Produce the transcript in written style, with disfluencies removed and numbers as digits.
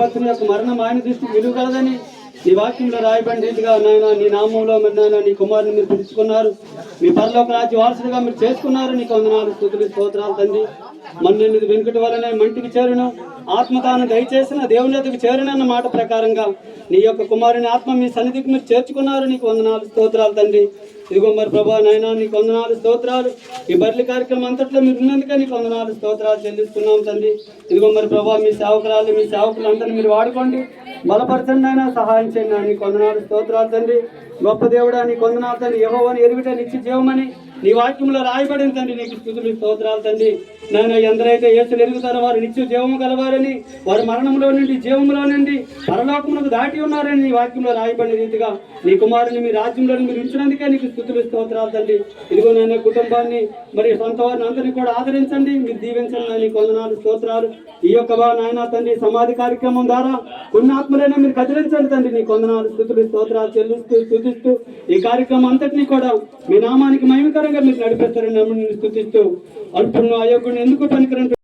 భక్తుని యొక్క మరణం ఆయన దృష్టికి విలువ కలదని నీ వాక్యంలో రాయబడిన రీతిగా నాయన నీ నామంలో మరి నాయన నీ కుమారుని మీరు పిలుచుకున్నారు, మీ పరలోక రాజ్య వారసుడిగా మీరు చేసుకున్నారు. నీకు వందనాలు స్తుతులు స్తోత్రాలు తండ్రి. మన్నెనిది వెనుకటి వలనే మంటికి చేరును, ఆత్మతాను దయచేసిన దేవుని ఎదుగు చేరునన్న మాట ప్రకారంగా నీ యొక్క కుమారుని ఆత్మ మీ సన్నిధికి మీరు చేర్చుకున్నారు. నీకు వందనాలు స్తోత్రాలు తండ్రి. ఇదిగో మరి ప్రభా నాయన నీకు వందనాలు స్తోత్రాలు. ఈ బర్లి కార్యక్రమం అంతట్లో మీరు ఉన్నందుకే నీకు వందనాలు స్తోత్రాలు చెల్లిస్తున్నాం తండ్రి. ఇదిగో మరి ప్రభా మీ సేవకురాలు మీ సేవకులందరినీ మీరు వాడుకోండి, బలపరచండి అయినా సహాయం చేయండి. నీకు వందనాలు స్తోత్రాలు తండ్రి. గొప్ప దేవుడా నీకు వందనాలు తండ్రి. యెహోవాని ఎరుగుట నిత్య జీవమని నీ వాక్యంలో రాయబడింది తండ్రి. నీకు స్తుతులు స్తోత్రాలు తండ్రి. నాయన ఎందరైతే యేసుని ఎరుగుతారో వారు నిత్య జీవము గలవారని, వారు మరణంలో నుండి జీవంలో నుండి పరలోకమునకు దాటి ఉన్నారని నీ వాక్యంలో రాయబడిన రీతిగా నీ కుమారుని మీ రాజ్యంలో మీరు ఉంచినందుకే నీకు స్తుతులు స్తోత్రాలు తండ్రి. ఇదిగో నాయన కుటుంబాన్ని మరి సొంత వారిని అందరినీ కూడా ఆదరించండి, మీరు దీవించండి. నీకు వందనాలు స్తోత్రాలు. ఈ యొక్క నాయన తండ్రి సమాధి కార్యక్రమం ద్వారా కొన్ని ఆత్మలైనా మీరు కదిలించండి తండ్రి. నీకు వందనాలు స్తుతులు స్తోత్రాలు చెల్లిస్తూ స్తుతిస్తూ ఈ కార్యక్రమం అంతటినీ కూడా మీ నామానికి మహిమకరంగా మీరు నడిపిస్తారని నన్ను స్తుతిస్తూ అల్పులను అయోగ్యుని ఎందుకు పనికిరంటూ